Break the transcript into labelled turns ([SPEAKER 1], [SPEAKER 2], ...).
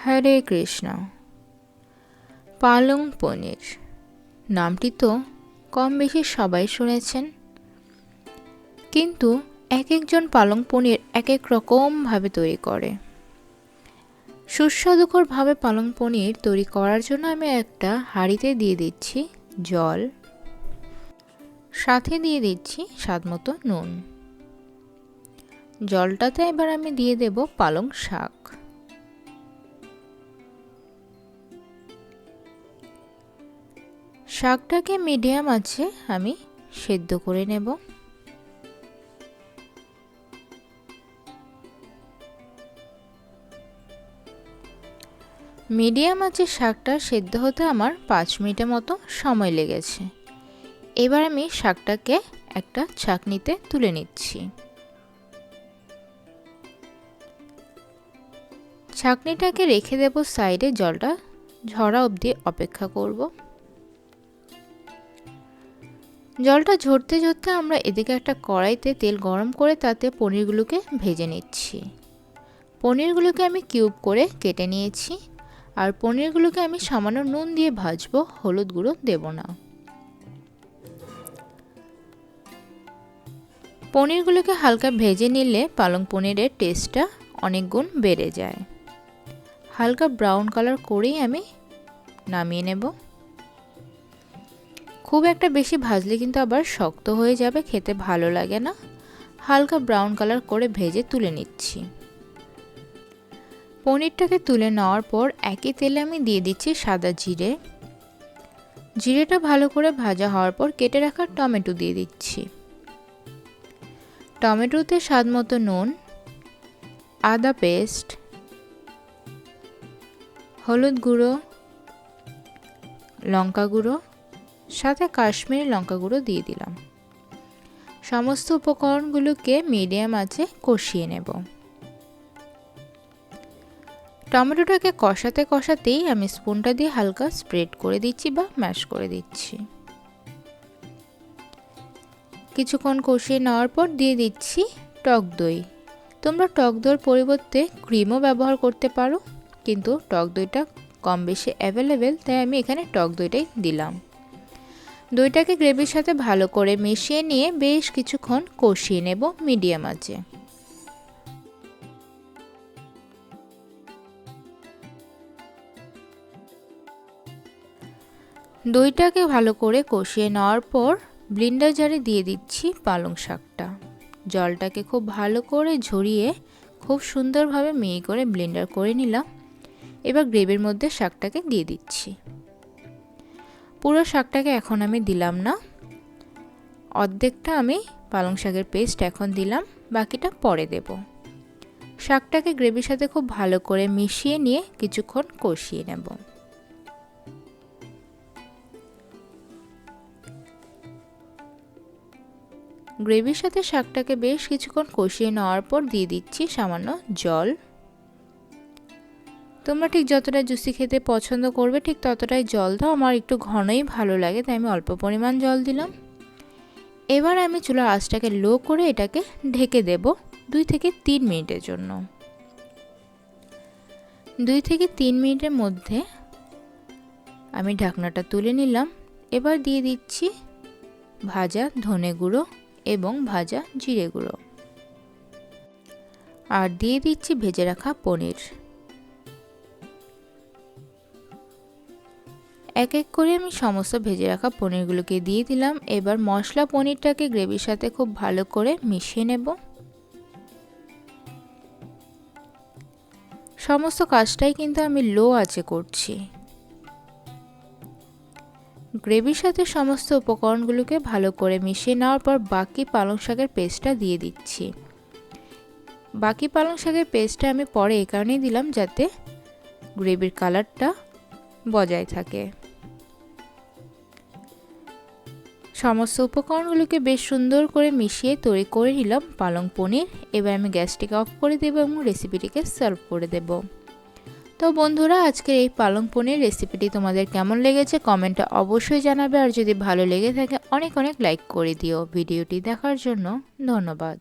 [SPEAKER 1] হরে কৃষ্ণ। পালং পনির নামটি তো কম বেশি সবাই শুনেছেন, কিন্তু এক একজন পালং পনির এক এক রকমভাবে তৈরি করে। সুস্বাদুকরভাবে পালং পনির তৈরি করার জন্য আমি একটা হাঁড়িতে দিয়ে দিচ্ছি জল, সাথে দিয়ে দিচ্ছি স্বাদমতো নুন। জলটাতে এবার আমি দিয়ে দেব পালং শাক। শাকটাকে মিডিয়াম আঁচে আমি সেদ্ধ করে নেব। মিডিয়াম আঁচে শাকটা সেদ্ধ হতে আমার 5 মিনিটের মতো সময় লেগেছে। এবার আমি শাকটাকে একটা ছাঁকনিতে তুলে নিচ্ছি। ছাঁকনিটাকে রেখে দেব সাইডে, জলটা ঝরা অবধি অপেক্ষা করব। জলটা ঝরতে ঝরতে আমরা এদিকে একটা কড়াইতে তেল গরম করে তাতে পনিরগুলোকে ভেজে নিচ্ছি। পনিরগুলোকে আমি কিউব করে কেটে নিয়েছি, আর পনিরগুলোকে আমি সামান্য নুন দিয়ে ভাজবো, হলুদ গুঁড়ো দেব না। পনিরগুলোকে হালকা ভেজে নিলে পালং পনিরের টেস্টটা অনেক গুণ বেড়ে যায়। হালকা ব্রাউন কালার করেই আমি নামিয়ে নেব। খুব একটা বেশি ভাজলে কিন্তু আবার শক্ত হয়ে যাবে, খেতে ভালো লাগে না। হালকা ব্রাউন কালার করে ভেজে তুলে নিচ্ছি। পনিরটাকে তুলে নেওয়ার পর একই তেলে আমি দিয়ে দিচ্ছি সাদা জিরে। জিরেটা ভালো করে ভাজা হওয়ার পর কেটে রাখা টমেটো দিয়ে দিচ্ছি। টমেটোতে স্বাদমতো নুন, আদা পেস্ট, হলুদ গুঁড়ো, লঙ্কা গুঁড়ো, সাথে কাশ্মীরি লঙ্কা গুঁড়ো দিয়ে দিলাম। সমস্ত উপকরণগুলোকে মিডিয়াম আঁচে কষিয়ে নেব। টমেটোটাকে কষাতে কষাতেই আমি স্পুনটা দিয়ে হালকা স্প্রেড করে দিচ্ছি বা ম্যাশ করে দিচ্ছি। কিছুক্ষণ কষিয়ে নেওয়ার পর দিয়ে দিচ্ছি টক দই। তোমরা টক দইয়ের পরিবর্তে ক্রিমও ব্যবহার করতে পারো, কিন্তু টক দইটা কম বেশি অ্যাভেলেবেল, তাই আমি এখানে টক দইটাই দিলাম। দইটাকে গ্রেভির সাথে ভালো করে মিশিয়ে নিয়ে বেশ কিছুক্ষণ কষিয়ে নেব মিডিয়াম আঁচে। দইটাকে ভালো করে কষিয়ে নেওয়ার পর ব্লেন্ডার জারে দিয়ে দিচ্ছি পালং শাকটা। জলটাকে খুব ভালো করে ঝরিয়ে খুব সুন্দরভাবে মিহি করে ব্লেন্ডার করে নিলাম। এবার গ্রেভির মধ্যে শাকটাকে দিয়ে দিচ্ছি। পুরো শাকটাকে এখন আমি দিলাম না, অর্ধেকটা আমি পালং শাকের পেস্ট এখন দিলাম, বাকিটা পরে দেব। শাকটাকে গ্রেভির সাথে খুব ভালো করে মিশিয়ে নিয়ে কিছুক্ষণ কষিয়ে নেব। গ্রেভির সাথে শাকটাকে বেশ কিছুক্ষণ কষিয়ে নেওয়ার পর দিয়ে দিচ্ছি সামান্য জল। তোমরা ঠিক যতটা জুসি খেতে পছন্দ করবে ঠিক ততটাই জল দাও। আমার একটু ঘনই ভালো লাগে, তাই আমি অল্প পরিমাণ জল দিলাম। এবার আমি চুলার আঁচটাকে লো করে এটাকে ঢেকে দেব 2 থেকে 3 মিনিটের জন্য। 2 থেকে 3 মিনিটের মধ্যে আমি ঢাকনাটা তুলে নিলাম। এবার দিয়ে দিচ্ছি ভাজা ধনে গুঁড়ো এবং ভাজা জিরে গুঁড়ো, আর দিয়ে দিচ্ছি ভেজে রাখা পনির। এক এক করে আমি সমস্ত ভেজে রাখা পনিরগুলোকে দিয়ে দিলাম। এবার মশলা পনিরটাকে গ্রেভির সাথে খুব ভালো করে মিশিয়ে নেব। সমস্ত কাজটাই কিন্তু আমি লো আঁচে করছি। গ্রেভির সাথে সমস্ত উপকরণগুলোকে ভালো করে মিশিয়ে নেওয়ার পর বাকি পালং শাকের পেস্টটা দিয়ে দিচ্ছি। বাকি পালং শাকের পেস্টটা আমি পরে এই কারণেই দিলাম যাতে গ্রেভির কালারটা বজায় থাকে। সমস্ত উপকরণগুলোকে বেশ সুন্দর করে মিশিয়ে তৈরি করে নিলাম পালং পনির। এবার আমি গ্যাসটিকে অফ করে দেব এবং রেসিপিটিকে সার্ভ করে দেব। তো বন্ধুরা, আজকের এই পালং পনির রেসিপিটি তোমাদের কেমন লেগেছে কমেন্টে অবশ্যই জানাবে, আর যদি ভালো লেগে থাকে অনেক অনেক লাইক করে দিও। ভিডিওটি দেখার জন্য ধন্যবাদ।